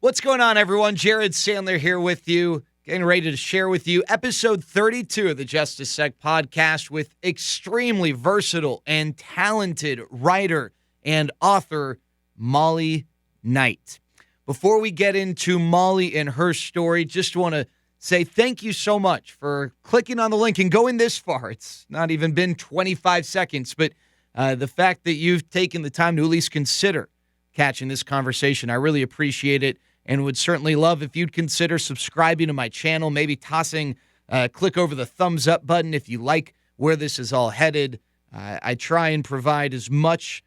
What's going on, everyone? Jared Sandler here with you, getting ready to share with you episode 32 of the Just a Sec podcast with extremely versatile and talented writer and author Molly Knight. Before we get into Molly and her story, just want to say thank you so much for clicking on the link and going this far. It's not even been 25 seconds, but the fact that you've taken the time to at least consider catching this conversation, I really appreciate it. And would certainly love if you'd consider subscribing to my channel, maybe tossing click over the thumbs up button if you like where this is all headed. I try and provide as much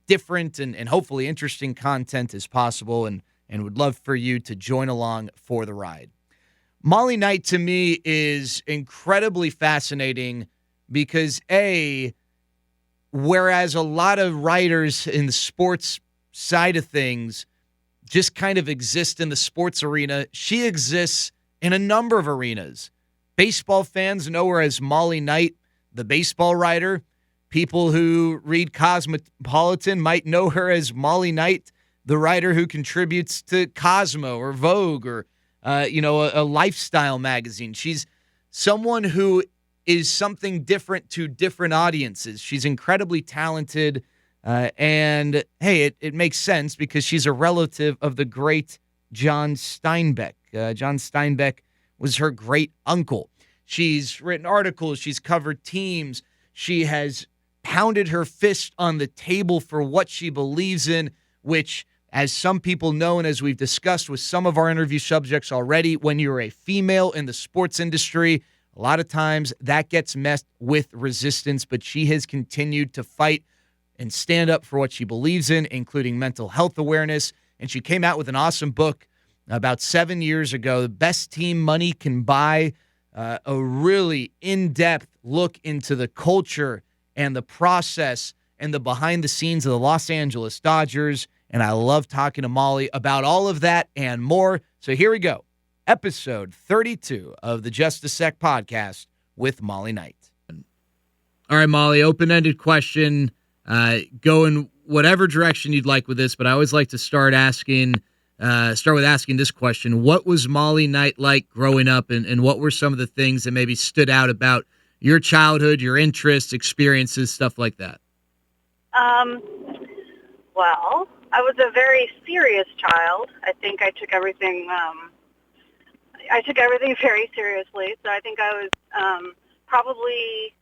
different and hopefully interesting content as possible, and would love for you to join along for the ride. Molly Knight, to me, is incredibly fascinating because, whereas a lot of writers in the sports side of things just kind of exist in the sports arena, she exists in a number of arenas. Baseball fans know her as Molly Knight, the baseball writer. People who read Cosmopolitan might know her as Molly Knight, the writer who contributes to Cosmo or Vogue or, a lifestyle magazine. She's someone who is something different to different audiences. She's incredibly talented. And hey, it makes sense because she's a relative of the great John Steinbeck. John Steinbeck was her great uncle. She's written articles. She's covered teams. She has pounded her fist on the table for what she believes in, which, as some people know, and as we've discussed with some of our interview subjects already, when you're a female in the sports industry, a lot of times that gets met with resistance, but she has continued to fight and stand up for what she believes in, including mental health awareness. And she came out with an awesome book about 7 years ago, The Best Team Money Can Buy, a really in-depth look into the culture and the process and the behind the scenes of the Los Angeles Dodgers. And I love talking to Molly about all of that and more. So here we go. Episode 32 of the Just a Sec podcast with Molly Knight. All right, Molly, open-ended question. Go in whatever direction you'd like with this, but I always like to start with asking this question. What was Molly Knight like growing up, and what were some of the things that maybe stood out about your childhood, your interests, experiences, stuff like that? Well, I was a very serious child. I think I took everything very seriously. So I think I was probably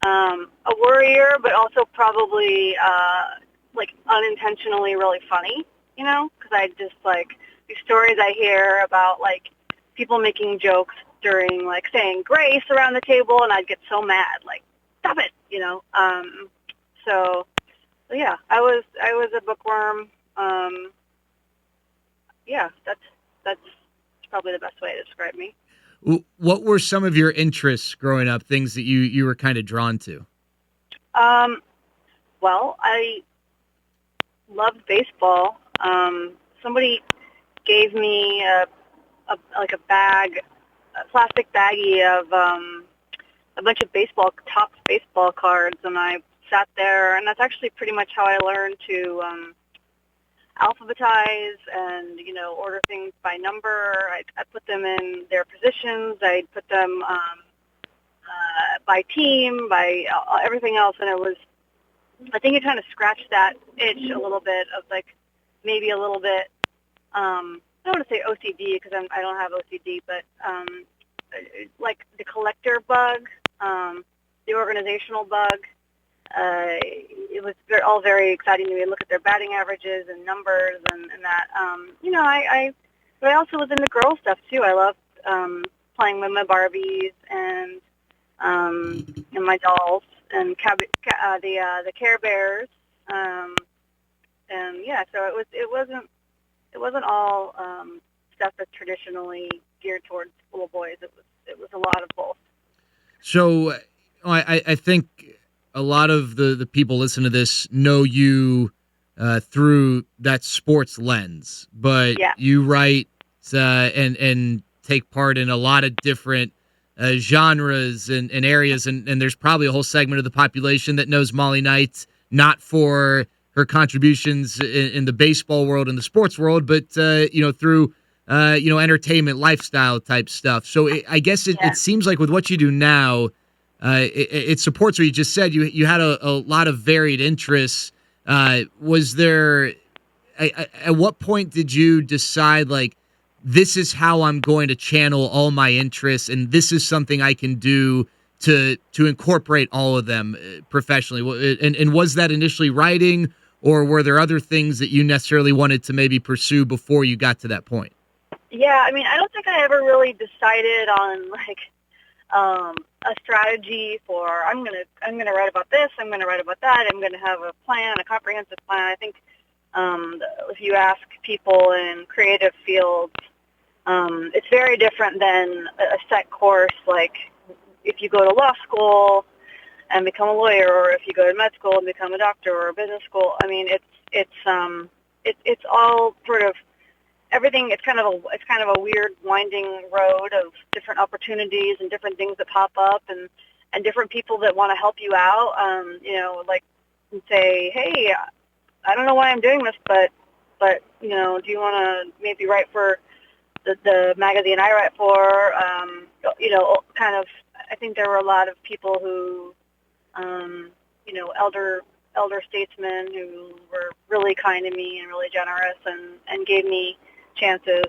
a worrier, but also probably unintentionally really funny, because I just these stories I hear about people making jokes during saying grace around the table, and I'd get so mad, stop it, So yeah, I was a bookworm. Yeah, that's probably the best way to describe me. What were some of your interests growing up, things that you were kind of drawn to? Well, I loved baseball. Somebody gave me a plastic baggie of a bunch of Topps baseball cards, and I sat there, and that's actually pretty much how I learned to alphabetize and, order things by number. I put them in their positions. I'd put them by team, by everything else, and I think it kind of scratched that itch a little bit of maybe a little bit, I don't want to say OCD because I don't have OCD, but the collector bug, the organizational bug. It was all very exciting to me. Look at their batting averages and numbers and that. But I also was into girl stuff too. I loved playing with my Barbies and my dolls and the Care Bears. And yeah, so it wasn't all stuff that's traditionally geared towards little boys. It was a lot of both. So I think a lot of the people listening to this know you through that sports lens, but yeah. You write and take part in a lot of different genres and areas, and there's probably a whole segment of the population that knows Molly Knight not for her contributions in the baseball world and the sports world, but through entertainment, lifestyle type stuff. So I guess it seems like with what you do now, it supports what you just said. You had a lot of varied interests. Was there at what point did you decide, like, this is how I'm going to channel all my interests, and this is something I can do to incorporate all of them professionally? And was that initially writing, or were there other things that you necessarily wanted to maybe pursue before you got to that point? Yeah, I mean, I don't think I ever really decided on a strategy for I'm gonna write about this, I'm gonna write about that, I'm gonna have a plan, a comprehensive plan. I think if you ask people in creative fields, it's very different than a set course. Like if you go to law school and become a lawyer, or if you go to med school and become a doctor or a business school. I mean, it's all sort of everything. It's kind of a weird winding road of different opportunities and different things that pop up and different people that want to help you out. Like say, hey, I don't know why I'm doing this, but do you want to maybe write for the magazine I write for? Kind of. I think there were a lot of people who, elder statesmen who were really kind to me and really generous and gave me chances.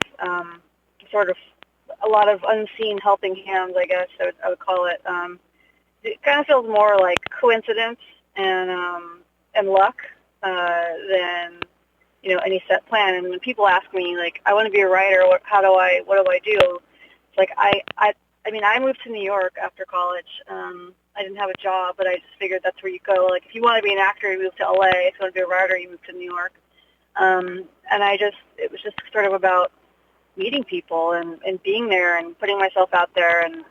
Sort of a lot of unseen helping hands, I guess I would call it. It kind of feels more like coincidence and luck than any set plan. And when people ask me, like, I want to be a writer, what do I do? It's like I moved to New York after college. I didn't have a job, but I just figured that's where you go. Like, if you want to be an actor, you move to LA. If you want to be a writer, you move to New York. And it was just sort of about meeting people and being there and putting myself out there and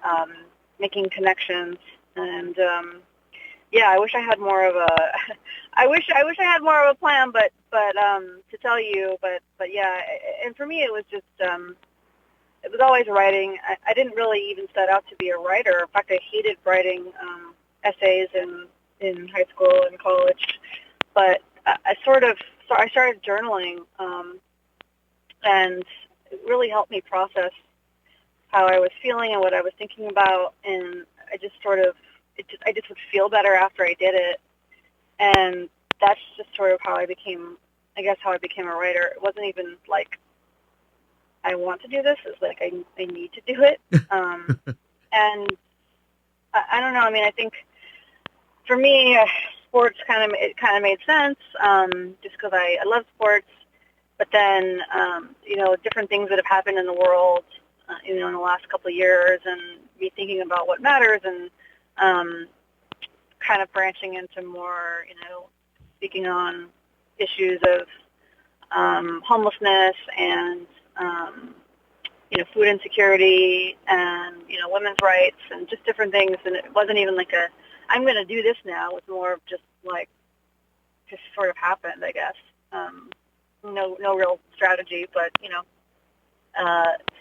making connections. And I wish I had more of a I wish I had more of a plan, but to tell you, but yeah. And for me, it was just it was always writing. I didn't really even set out to be a writer. In fact, I hated writing essays in high school and college. But I started journaling, and it really helped me process how I was feeling and what I was thinking about. And I just would feel better after I did it. And that's just sort of how I became a writer. It wasn't even like I want to do this. It's like I need to do it. And I don't know. I mean, I think for me, sports kind of made sense just because I love sports. But then, different things that have happened in the world, in the last couple of years, and me thinking about what matters, and kind of branching into more, speaking on issues of homelessness and food insecurity and women's rights and just different things. And it wasn't even like I'm going to do this now. It was more of just sort of happened, I guess. No real strategy, but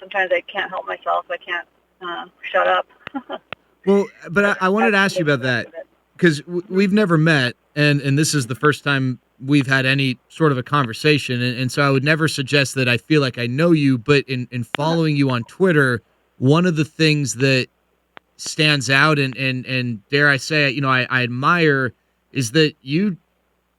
sometimes I can't help myself. I can't shut up. Well, but I wanted to ask you about that because we've never met, and this is the first time we've had any sort of a conversation, and so I would never suggest that I feel like I know you, but in following you on Twitter, one of the things that stands out and dare I say, I admire is that you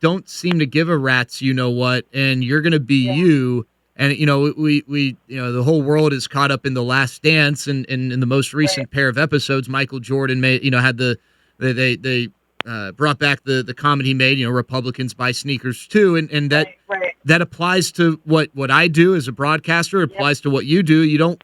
don't seem to give a rat's what, and you're going to be you. And, we the whole world is caught up in The Last Dance, and in the most recent pair of episodes, Michael Jordan had they brought back the comment he made, Republicans buy sneakers too. And that applies to what I do as a broadcaster. It applies to what you do.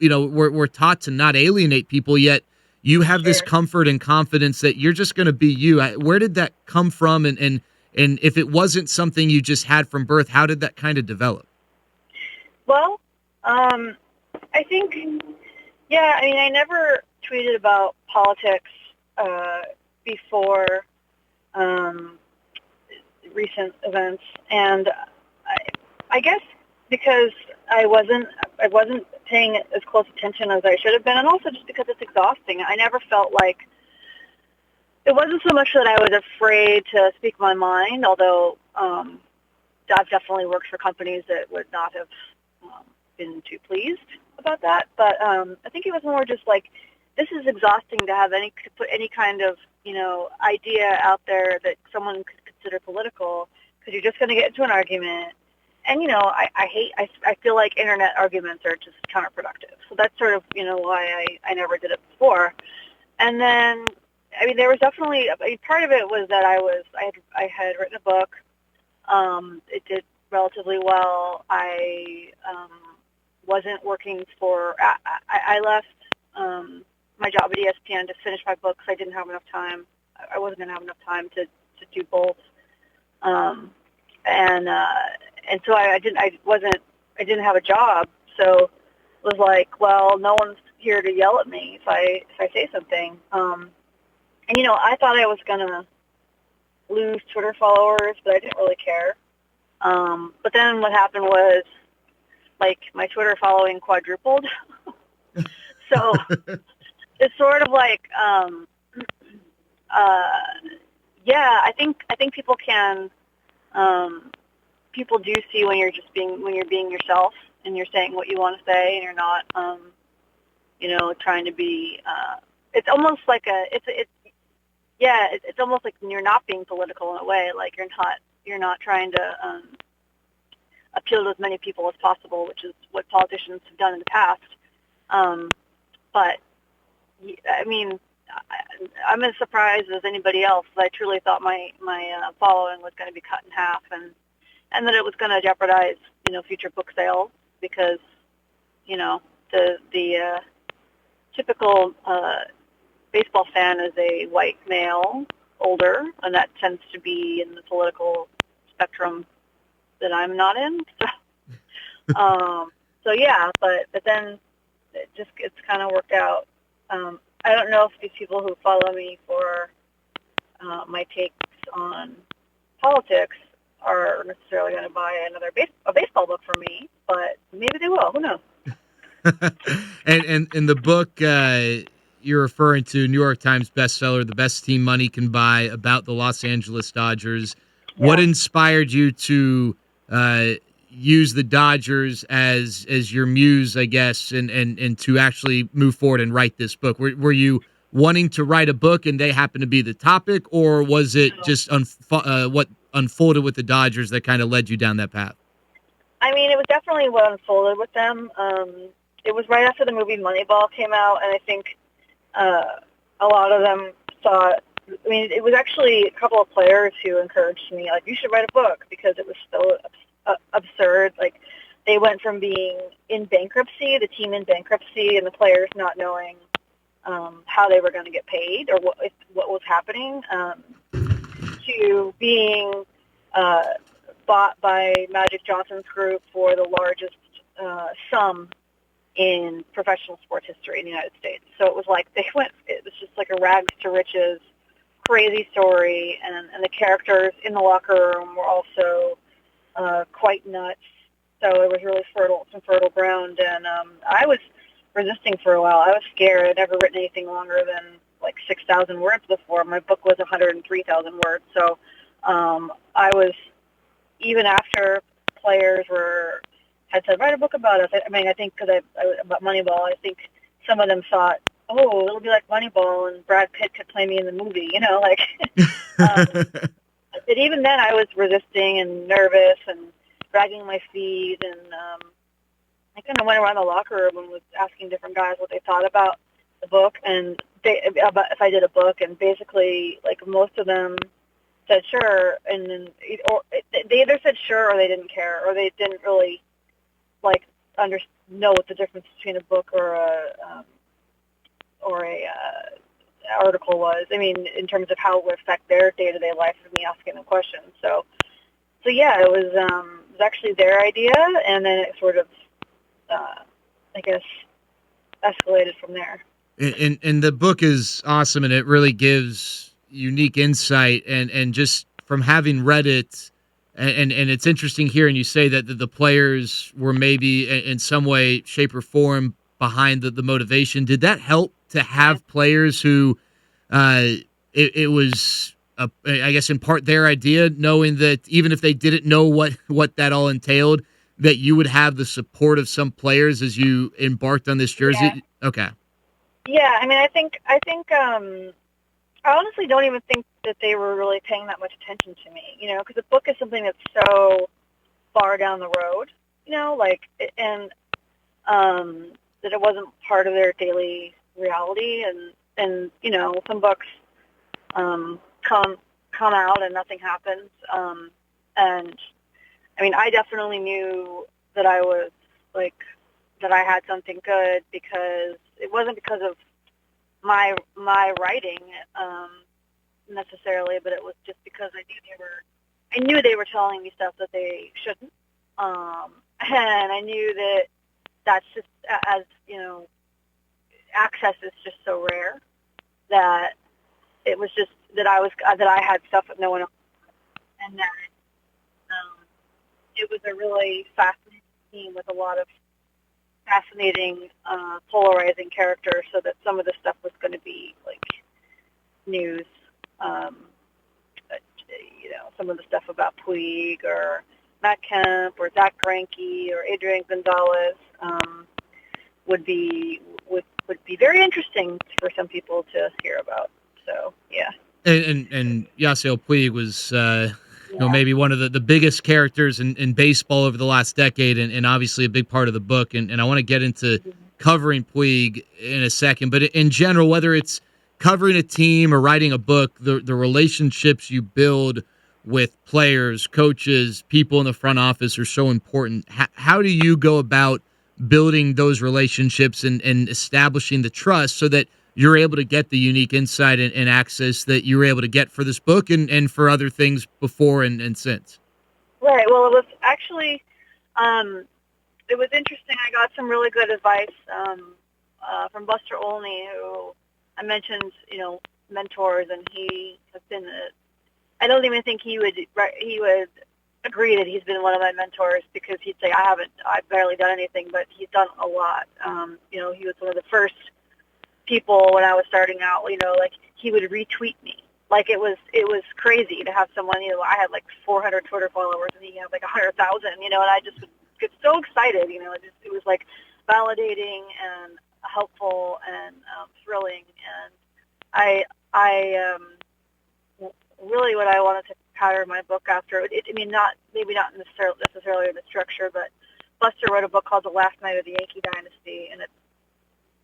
We're taught to not alienate people, yet you have this comfort and confidence that you're just going to be you. Where did that come from? And if it wasn't something you just had from birth, how did that kind of develop? Well, I think, I never tweeted about politics before recent events, and I guess because I wasn't paying as close attention as I should have been, and also just because it's exhausting. I never felt like it wasn't so much that I was afraid to speak my mind, although I've definitely worked for companies that would not have been too pleased about that. But I think it was more just like, this is exhausting to have to put any kind of idea out there that someone could consider political, because you're just going to get into an argument. And I feel like internet arguments are just counterproductive. So that's sort of why I never did it before. And then there was definitely part of it was that I had written a book. It did relatively well. I wasn't working for. I left my job at ESPN to finish my book because I didn't have enough time. I wasn't going to have enough time to do both. And so I didn't have a job. So it was like, well, no one's here to yell at me if I say something. And I thought I was going to lose Twitter followers, but I didn't really care. But then what happened was, like, my Twitter following quadrupled. So it's sort of like, I think people can, people do see when you're being yourself and you're saying what you want to say and you're not, trying to be. It's almost like it's almost like you're not being political in a way. Like you're not trying to appeal to as many people as possible, which is what politicians have done in the past. But I'm as surprised as anybody else. I truly thought my following was going to be cut in half, and that it was going to jeopardize future book sales, because the typical baseball fan is a white male, older, and that tends to be in the political spectrum that I'm not in. So yeah, but then it's kind of worked out. I don't know if these people who follow me for my takes on politics are necessarily going to buy a baseball book from me, but maybe they will. Who knows? And in the book, you're referring to New York Times bestseller, The Best Team Money Can Buy, about the Los Angeles Dodgers. Yeah. What inspired you to use the Dodgers as your muse, I guess, and to actually move forward and write this book? Were you wanting to write a book and they happened to be the topic, or was it just what unfolded with the Dodgers that kind of led you down that path? It was definitely what unfolded with them. It was right after the movie Moneyball came out, and I think a lot of them thought, it was actually a couple of players who encouraged me, like, you should write a book, because it was so absurd. Like, they went from being in bankruptcy, the team in bankruptcy, and the players not knowing how they were going to get paid or what was happening, to being bought by Magic Johnson's group for the largest sum in professional sports history in the United States. So it was like it was just like a rags to riches, crazy story, and the characters in the locker room were also quite nuts. So it was really some fertile ground, and I was resisting for a while. I was scared. I'd never written anything longer than like 6,000 words before. My book was 103,000 words. So I was, even after players had said, write a book about us. I think because about Moneyball, I think some of them thought, oh, it'll be like Moneyball and Brad Pitt could play me in the movie, like. But even then, I was resisting and nervous and dragging my feet, and I kind of went around the locker room and was asking different guys what they thought about the book and about if I did a book, and basically, like, most of them said sure, and then they either said sure or they didn't care, or they didn't really know what the difference between a book or a article was. In terms of how it would affect their day-to-day life of me asking them questions. So yeah, it was actually their idea, and then it sort of, I guess, escalated from there. And the book is awesome, and it really gives unique insight, and just from having read it, and it's interesting hearing you say that the players were maybe in some way, shape, or form behind the motivation. Did that help to have players who it was, I guess, in part their idea, knowing that even if they didn't know what that all entailed, that you would have the support of some players as you embarked on this jersey? Yeah. Okay. Yeah, I mean, I honestly don't even think that they were really paying that much attention to me, because the book is something that's so far down the road, and that it wasn't part of their daily reality, and some books come out and nothing happens, and I mean, I definitely knew that I was that I had something good because it wasn't because of my writing necessarily, but it was just because I knew they were telling me stuff that they shouldn't, and I knew that that's just as access is just so rare that it was just that I had stuff that no one else had, and that it was a really fascinating team with a lot of fascinating, polarizing characters, so that some of the stuff was going to be news. But, some of the stuff about Puig or Matt Kemp or Zach Greinke or Adrian Gonzalez would be very interesting for some people to hear about. So yeah. And Yasiel Puig was maybe one of the biggest characters in baseball over the last decade, and obviously a big part of the book. And I want to get into covering Puig in a second. But in general, whether it's covering a team or writing a book, the relationships you build with players, coaches, people in the front office are so important. How do you go about building those relationships and establishing the trust so that you're able to get the unique insight and access that you were able to get for this book and for other things before and since? Right. Well, it was actually, it was interesting. I got some really good advice from Buster Olney, who I mentioned, mentors, and he has been. I don't even think he would agree that he's been one of my mentors, because he'd say I've barely done anything, but he's done a lot. He was one of the first people when I was starting out, he would retweet me. It was crazy to have someone, I had 400 Twitter followers and he had 100,000, and I just would get so excited, it was validating and helpful and thrilling. And I really what I wanted to pattern my book after, maybe not necessarily in the structure, but Buster wrote a book called The Last Night of the Yankee Dynasty, and it's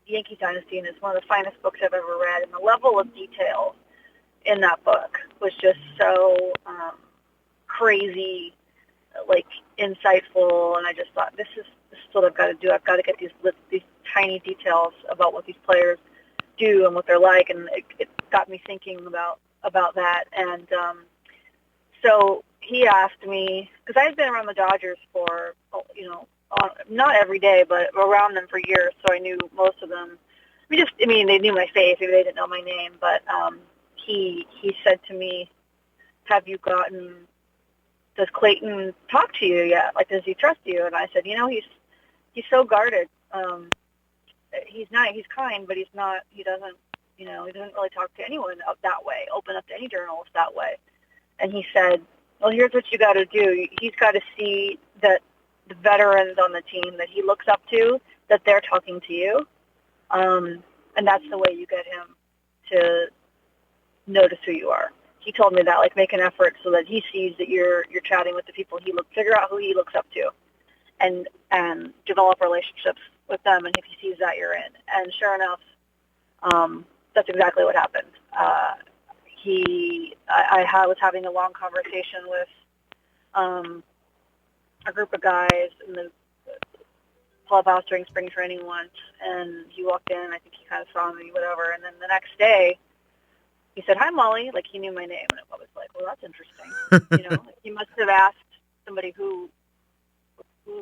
Yankee Dynasty, and it's one of the finest books I've ever read. And the level of detail in that book was just so crazy, insightful. And I just thought, this is what I've got to do. I've got to get these tiny details about what these players do and what they're like. And it got me thinking about that. And so he asked me, because I had been around the Dodgers for, not every day, but around them for years, so I knew most of them. They knew my face, maybe they didn't know my name, but he said to me, does Clayton talk to you yet? Does he trust you? And I said, he's so guarded. He's nice, he's kind, but he doesn't really talk to anyone that way, open up to any journalist that way. And he said, well, here's what you got to do. He's got to see that the veterans on the team that he looks up to, that they're talking to you. And that's the way you get him to notice who you are. He told me that, make an effort so that he sees that you're chatting with the people figure out who he looks up to, and develop relationships with them. And if he sees that, you're in. And sure enough, that's exactly what happened. I was having a long conversation with a group of guys in the clubhouse during spring training once, and he walked in, I think he kind of saw me, whatever, and then the next day, he said, "Hi, Molly," he knew my name, and I was like, well, that's interesting. He must have asked somebody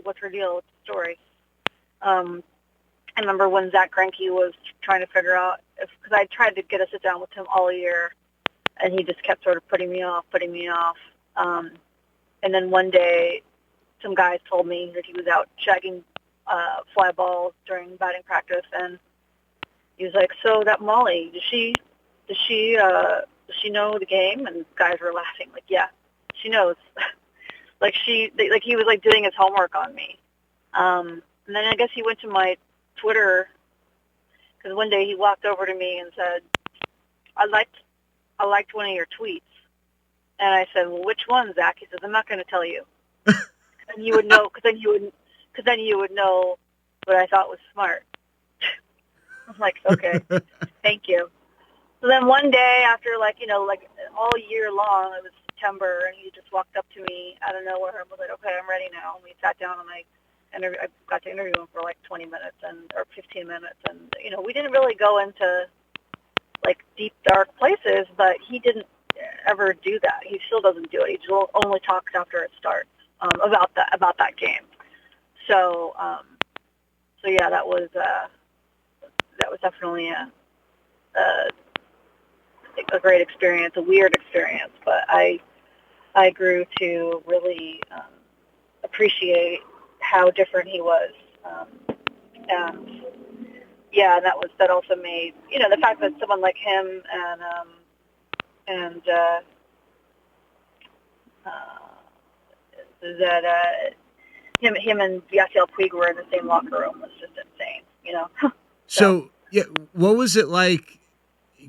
what's her deal with the story. I remember when Zach Greinke was trying to figure out, because I tried to get a sit down with him all year, and he just kept sort of putting me off. And then one day, some guys told me that he was out shagging fly balls during batting practice, and he was like, "So that Molly, does she does she know the game? And guys were laughing, like, yeah, she knows. He was like doing his homework on me. And then I guess he went to my Twitter, because one day he walked over to me and said, I liked one of your tweets. And I said, well, which one, Zach? He says, I'm not going to tell you. And you would know, because then you would know what I thought was smart. I'm like, okay, thank you. So then one day after, all year long, it was September, and he just walked up to me out of nowhere and was like, okay, I'm ready now. And we sat down, and I got to interview him for like 20 minutes or 15 minutes. And, we didn't really go into, deep, dark places, but he didn't ever do that. He still doesn't do it. He just only talks after it starts about that game. So, yeah, that was definitely a great experience, a weird experience, but I grew to really appreciate how different he was, and yeah, that also made the fact that someone like him and that him and Yasiel Puig were in the same locker room was just insane, So yeah, what was it like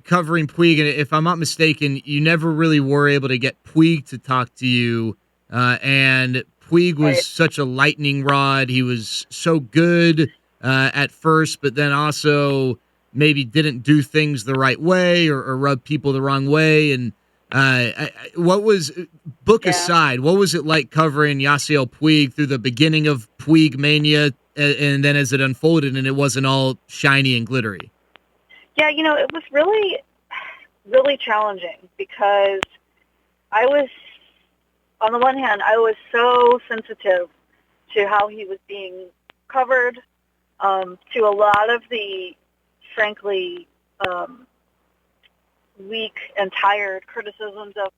covering Puig? And if I'm not mistaken, you never really were able to get Puig to talk to you, and Puig was such a lightning rod. He was so good at first, but then also maybe didn't do things the right way or rub people the wrong way. And aside, what was it like covering Yasiel Puig through the beginning of Puig mania, and then as it unfolded and it wasn't all shiny and glittery? Yeah, it was really, really challenging because on the one hand, I was so sensitive to how he was being covered, to a lot of the, frankly, weak and tired criticisms of,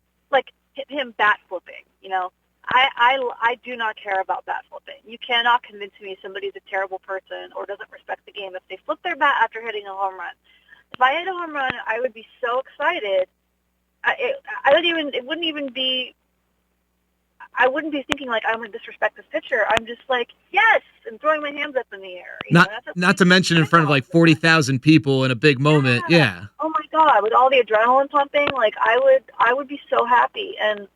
him bat flipping, I do not care about bat flipping. You cannot convince me somebody's a terrible person or doesn't respect the game if they flip their bat after hitting a home run. If I hit a home run, I would be so excited. I wouldn't be thinking I'm going to disrespect this pitcher. I'm just like, yes, and throwing my hands up in the air. Not to mention in front of 40,000 people in a big moment. Yeah. Oh my God, with all the adrenaline pumping, I would be so happy. And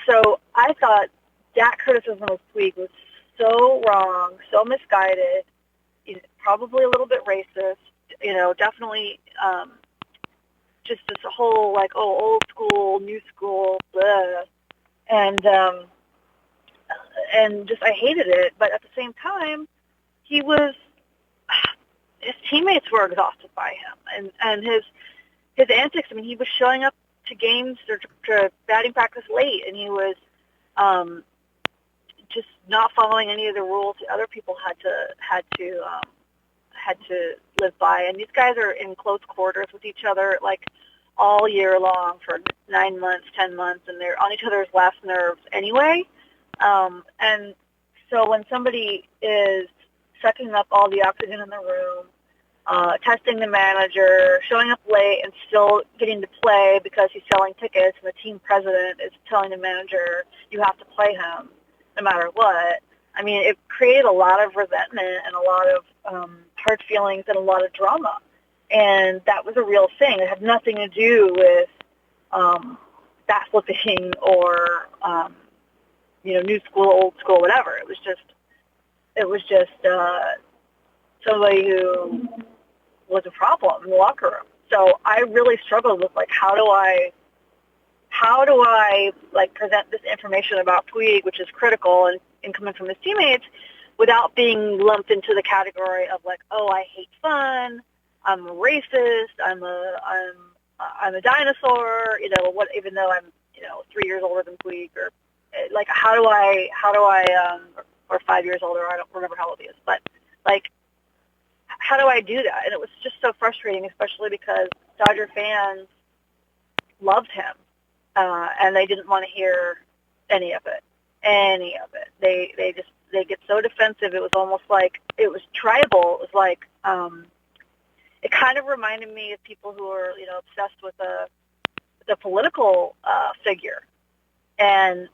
so I thought that criticism of Puig was so wrong, so misguided, probably a little bit racist, definitely just this whole old school, new school, blah. And just I hated it, but at the same time, his teammates were exhausted by him, and his antics. I mean, he was showing up to games or to batting practice late, and he was just not following any of the rules that other people had to live by. And these guys are in close quarters with each other, all year long for 9 months, 10 months, and they're on each other's last nerves anyway. And so when somebody is sucking up all the oxygen in the room, testing the manager, showing up late and still getting to play because he's selling tickets, and the team president is telling the manager, you have to play him no matter what. I mean, it created a lot of resentment and a lot of hard feelings and a lot of drama. And that was a real thing. It had nothing to do with bat flipping or new school, old school, whatever. It was just somebody who was a problem in the locker room. So I really struggled with how do I present this information about Puig, which is critical and coming from his teammates, without being lumped into the category of I hate fun, I'm a racist, I'm a dinosaur, even though I'm 3 years older than Puig, or how do I or 5 years older, I don't remember how old he is, but how do I do that? And it was just so frustrating, especially because Dodger fans loved him, and they didn't want to hear any of it. They get so defensive. It was almost it was tribal. It was it kind of reminded me of people who are obsessed with the political figure, and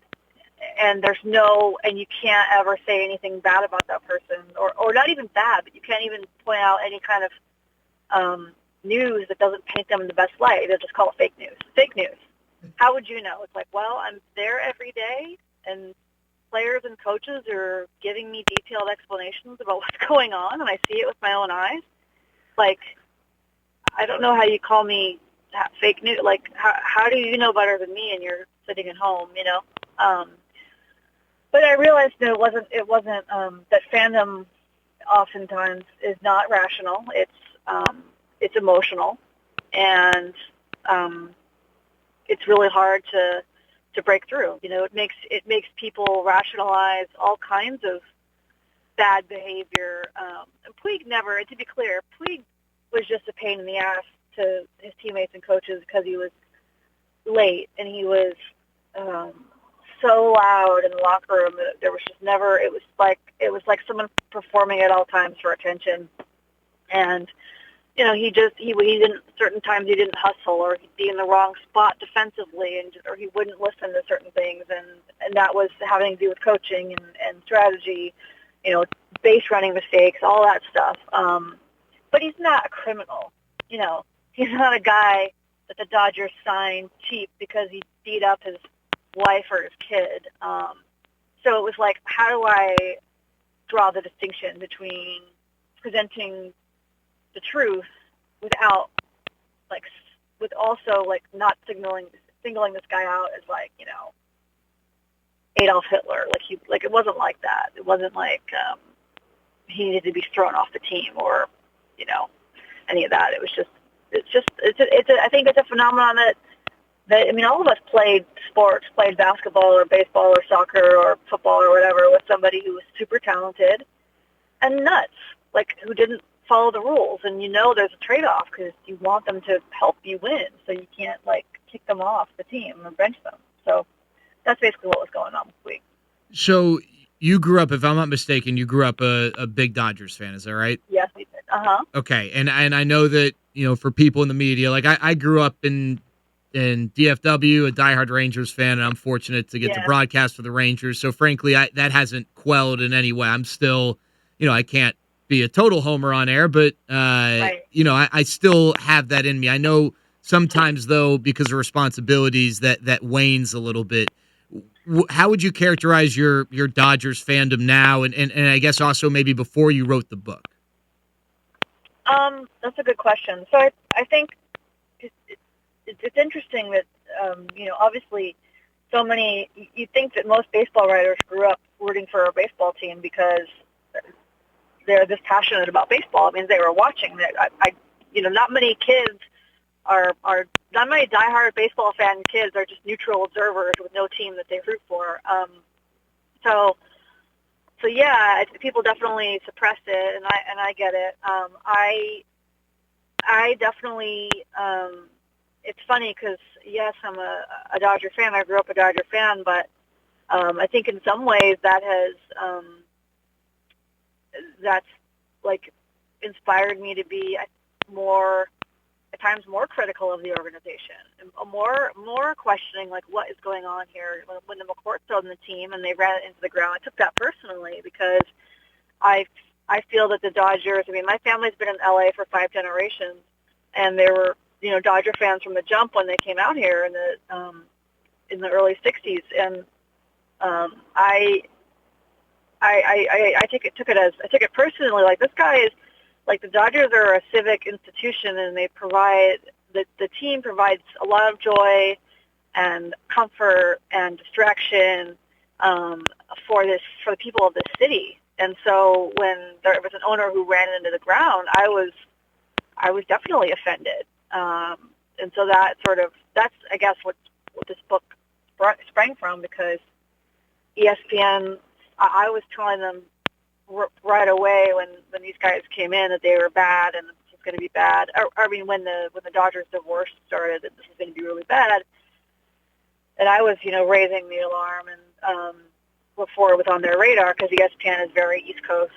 and you can't ever say anything bad about that person, or not even bad, but you can't even point out any kind of news that doesn't paint them in the best light. They'll just call it fake news. Fake news. How would you know? It's like, well, I'm there every day, and players and coaches are giving me detailed explanations about what's going on, and I see it with my own eyes. Like, I don't know how you call me fake news. Like, how do you know better than me, and you're sitting at home, you know? But I realized that it wasn't that fandom oftentimes is not rational. It's emotional, and it's really hard to break through. You know, it makes people rationalize all kinds of bad behavior. And Puig never, and to be clear, Puig was just a pain in the ass to his teammates and coaches because he was late and he was so loud in the locker room that there was just never. It was like someone performing at all times for attention, and you know, he didn't, certain times he didn't hustle, or he'd be in the wrong spot defensively, or he wouldn't listen to certain things, and that was having to do with coaching and strategy, you know, base running mistakes, all that stuff. But he's not a criminal, you know. He's not a guy that the Dodgers signed cheap because he beat up his wife or his kid. So it was like, how do I draw the distinction between presenting the truth without, like, with also, like, not singling this guy out as, like, you know, Adolf Hitler. Like it wasn't like that. It wasn't like he needed to be thrown off the team or, you know, any of that. I think it's a phenomenon that I mean, all of us played sports, played basketball or baseball or soccer or football or whatever with somebody who was super talented and nuts, like, who didn't follow the rules. And you know there's a trade-off because you want them to help you win, so you can't, like, kick them off the team or bench them. So that's basically what was going on this week. So you grew up, if I'm not mistaken, you grew up a big Dodgers fan, is that right? Yes, we did. Uh-huh. Okay, and I know that, you know, for people in the media, like I grew up in DFW, a diehard Rangers fan, and I'm fortunate to get to broadcast for the Rangers. So frankly, that hasn't quelled in any way. I'm still, you know, I can't be a total homer on air, but Right. you know, I still have that in me. I know sometimes, though, because of responsibilities, that wanes a little bit. How would you characterize your Dodgers fandom now, and I guess also maybe before you wrote the book? That's a good question. So I think it's interesting that, you know, obviously so many, you think that most baseball writers grew up rooting for a baseball team because they're this passionate about baseball. I mean, they were watching that. You know, not many kids are not many diehard baseball fan kids are just neutral observers with no team that they root for. So yeah, people definitely suppressed it, and I get it. I definitely. It's funny because yes, I'm a Dodger fan. I grew up a Dodger fan, but I think in some ways that has that's, like, inspired me to be at times more critical of the organization, and more questioning, like, what is going on here. When the McCourts sold the team and they ran it into the ground, I took that personally because I feel that the Dodgers. I mean, my family's been in LA for 5 generations, and they were, you know, Dodger fans from the jump when they came out here in the early '60s, and I took it personally. Like, this guy is, like, the Dodgers are a civic institution, and they provide the team provides a lot of joy and comfort and distraction for the people of this city. And so when there was an owner who ran into the ground, I was definitely offended. And so that's I guess what this book sprang from, because ESPN, I was telling them right away when these guys came in that they were bad and this was going to be bad. I mean, when the Dodgers divorce started, that this was going to be really bad. And I was, you know, raising the alarm, and before it was on their radar, because ESPN is very East Coast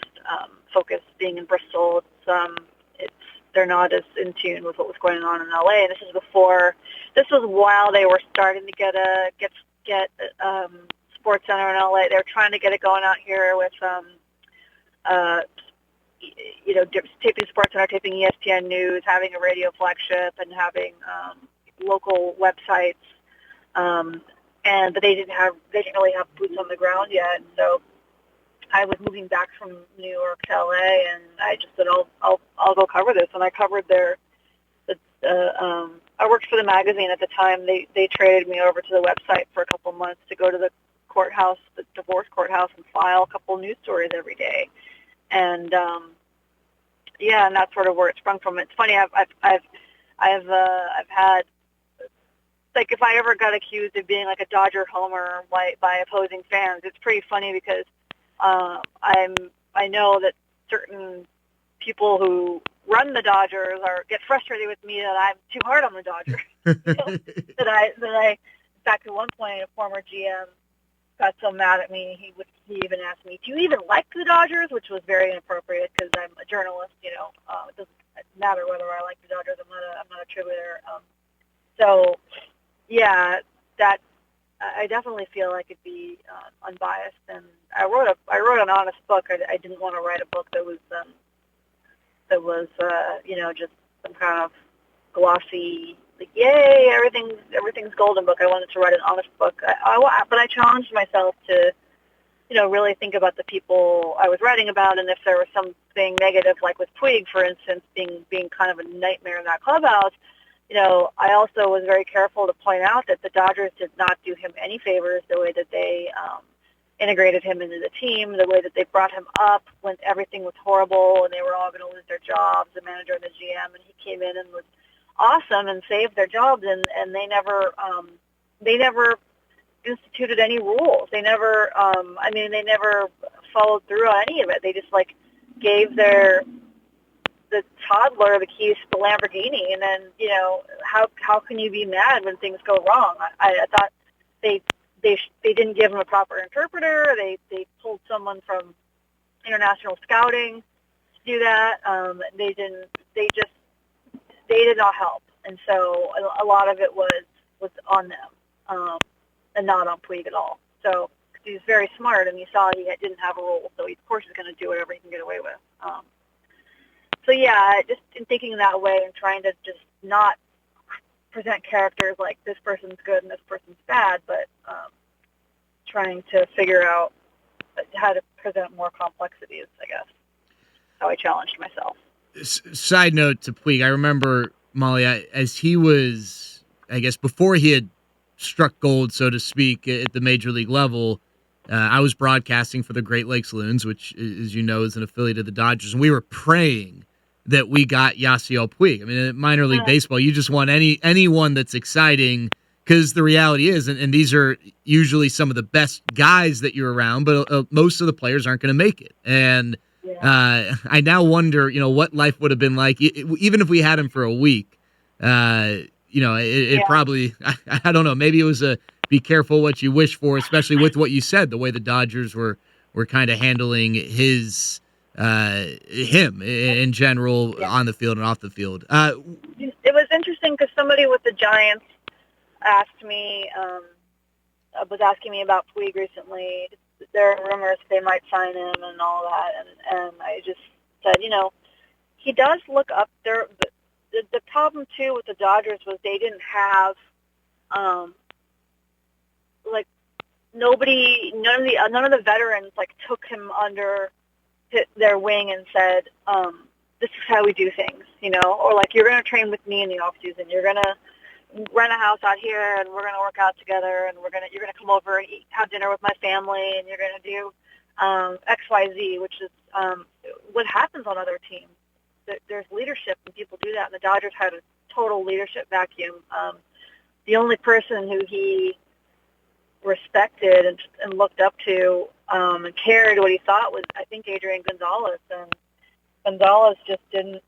focused. Being in Bristol, they're not as in tune with what was going on in LA. And this is before this was while they were starting to get Sports Center in LA. They were trying to get it going out here with taping Sports Center, taping ESPN News, having a radio flagship, and having local websites. But they didn't really have boots on the ground yet. So I was moving back from New York to LA, and I just said, I'll go cover this. And I covered I worked for the magazine at the time. They traded me over to the website for a couple months to go to the courthouse, the divorce courthouse, and file a couple news stories every day. And and that's sort of where it sprung from. It's funny. I've had, like, if I ever got accused of being like a Dodger homer by opposing fans, it's pretty funny because I know that certain people who run the Dodgers get frustrated with me that I'm too hard on the Dodgers. That I in fact, at one point, a former GM got so mad at me, he even asked me, "Do you even like the Dodgers?" Which was very inappropriate because I'm a journalist. It doesn't matter whether I like the Dodgers. I'm not a tributary. So, yeah, that I definitely feel I could be unbiased, and I wrote an honest book. I didn't want to write a book that was just some kind of glossy, like, yay, everything's golden book. I wanted to write an honest book. But I challenged myself to, really think about the people I was writing about, and if there was something negative, like with Puig, for instance, being kind of a nightmare in that clubhouse. I also was very careful to point out that the Dodgers did not do him any favors the way that they integrated him into the team, the way that they brought him up when everything was horrible and they were all going to lose their jobs, the manager and the GM, and he came in and was awesome and saved their jobs, and they never instituted any rules. They never they never followed through on any of it. They just gave the toddler the keys to the Lamborghini, and then how can you be mad when things go wrong? I thought they didn't give him a proper interpreter. They pulled someone from international scouting to do that. They did not help, and so a lot of it was on them, and not on Puig at all. So he's very smart, and you saw he didn't have a role, so of course he's going to do whatever he can get away with. So yeah, just in thinking that way and trying to just not present characters like this person's good and this person's bad, but trying to figure out how to present more complexities, I guess, how I challenged myself. Side note to Puig, I remember, Molly, as he was, I guess, before he had struck gold, so to speak, at the major league level, I was broadcasting for the Great Lakes Loons, which, as you know, is an affiliate of the Dodgers, and we were praying that we got Yasiel Puig. I mean, in minor league baseball, you just want anyone that's exciting, because the reality is, and these are usually some of the best guys that you're around, but most of the players aren't going to make it. And I now wonder, what life would have been like, even if we had him for a week. It probably, I don't know, maybe it was be careful what you wish for, especially with what you said, the way the Dodgers were kind of handling him in general on the field and off the field. It was interesting because somebody with the Giants was asking me about Puig recently. There are rumors they might sign him and all that, and I just said, he does look up there. The problem too with the Dodgers was they didn't have none of the veterans took him under their wing and said, this is how we do things, or you're going to train with me in the off season. You're going to rent a house out here, and we're going to work out together, and you're going to come over and have dinner with my family, and you're going to do XYZ, which is what happens on other teams. There's leadership, and people do that, and the Dodgers had a total leadership vacuum. The only person who he respected and looked up to and cared what he thought was, I think, Adrian Gonzalez, and Gonzalez just didn't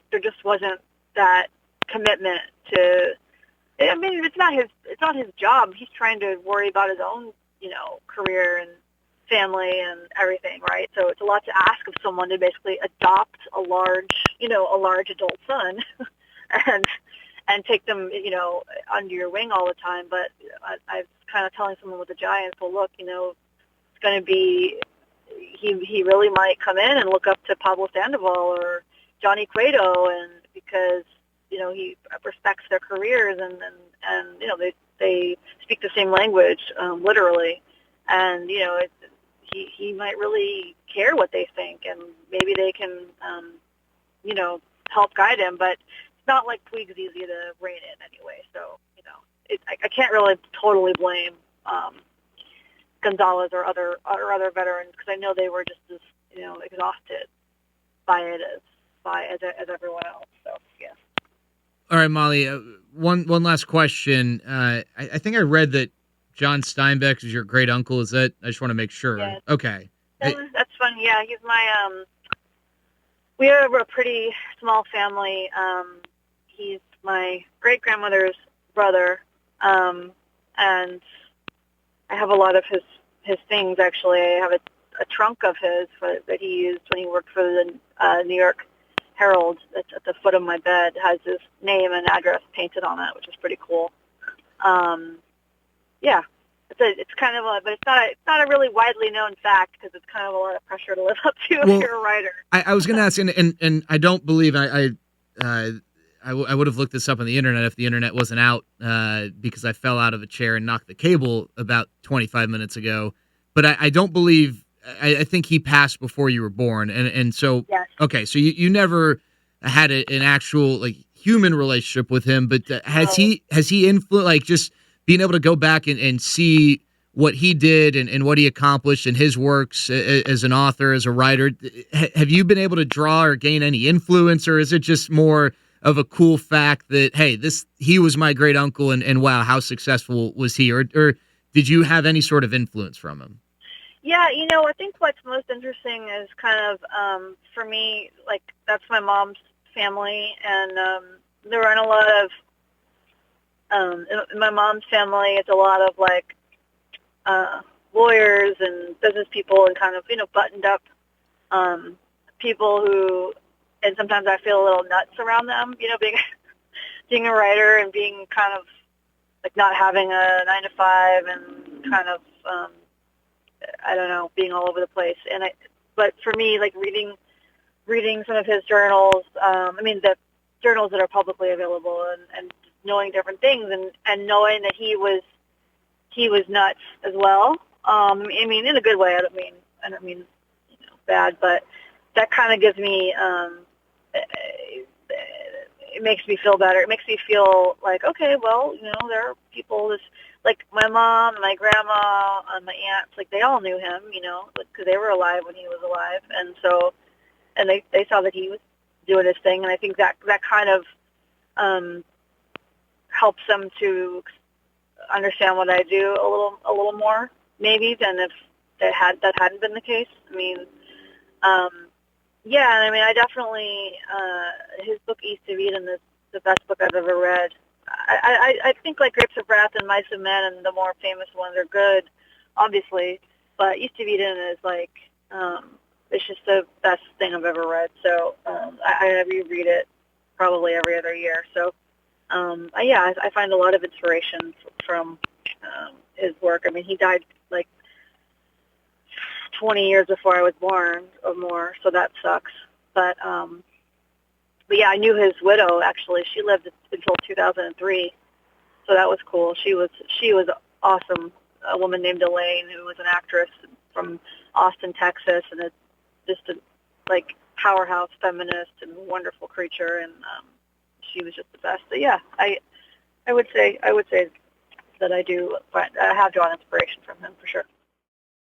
there just wasn't that commitment to. I mean, it's not his job. He's trying to worry about his own, career, family and everything, right? So it's a lot to ask of someone to basically adopt a large adult son and take them, under your wing all the time. But I was kind of telling someone with the Giants, well, look, it's going to be, he really might come in and look up to Pablo Sandoval or Johnny Cueto, and because, he respects their careers and they speak the same language, literally. And, he might really care what they think, and maybe they can, help guide him. But it's not like Puig's easy to rein in anyway. So, I can't really totally blame Gonzalez or other veterans, because I know they were just as, exhausted by it as everyone else. So, yeah. All right, Molly, one last question. I think I read that John Steinbeck is your great uncle. Is that? I just want to make sure. Yeah. Okay. That's fun. Yeah, he's my. We are a pretty small family. He's my great grandmother's brother, and I have a lot of his things. Actually, I have a trunk of his that he used when he worked for the New York Herald. That's at the foot of my bed. It has his name and address painted on it, which is pretty cool. Yeah, it's kind of but it's not a really widely known fact, because it's kind of a lot of pressure to live up to if you're a writer. I was going to ask, and I don't believe I would have looked this up on the internet if the internet wasn't out, because I fell out of a chair and knocked the cable about 25 minutes ago. But I don't believe. I think he passed before you were born, and so yes. Okay, so you never had an actual human relationship with him, but has he influenced, just being able to go back and see what he did and what he accomplished in his works as an author, as a writer? Have you been able to draw or gain any influence, or is it just more of a cool fact that, hey, he was my great uncle, and wow, how successful was he? Or did you have any sort of influence from him? Yeah, I think what's most interesting is kind of, for me, that's my mom's family, and there aren't a lot of, in my mom's family, it's a lot of, lawyers and business people and kind of, buttoned up people who, and sometimes I feel a little nuts around them, being a writer and being kind of, not having a 9-to-5 and kind of, I don't know, being all over the place. But for me, reading some of his journals, the journals that are publicly available, and knowing different things, and knowing that he was nuts as well. In a good way. I don't mean bad, but that kind of gives me, it makes me feel better. It makes me feel like, okay, well, there are people like my mom, my grandma, and my aunts, they all knew him, because they were alive when he was alive. And so, and they saw that he was doing his thing. And I think that kind of helps them to understand what I do a little more, maybe, than if that hadn't been the case. I definitely, his book East of Eden is the best book I've ever read. I think Grapes of Wrath and Mice and Men and the more famous ones are good, obviously, but East of Eden is it's just the best thing I've ever read. So I reread it probably every other year. So I find a lot of inspiration from his work. He died 20 years before I was born or more, so that sucks. But yeah, I knew his widow, actually. She lived until 2003, so that was cool. She was awesome. A woman named Elaine, who was an actress from Austin, Texas, and just a powerhouse feminist and wonderful creature, and she was just the best. So yeah, I would say that I have drawn inspiration from him for sure.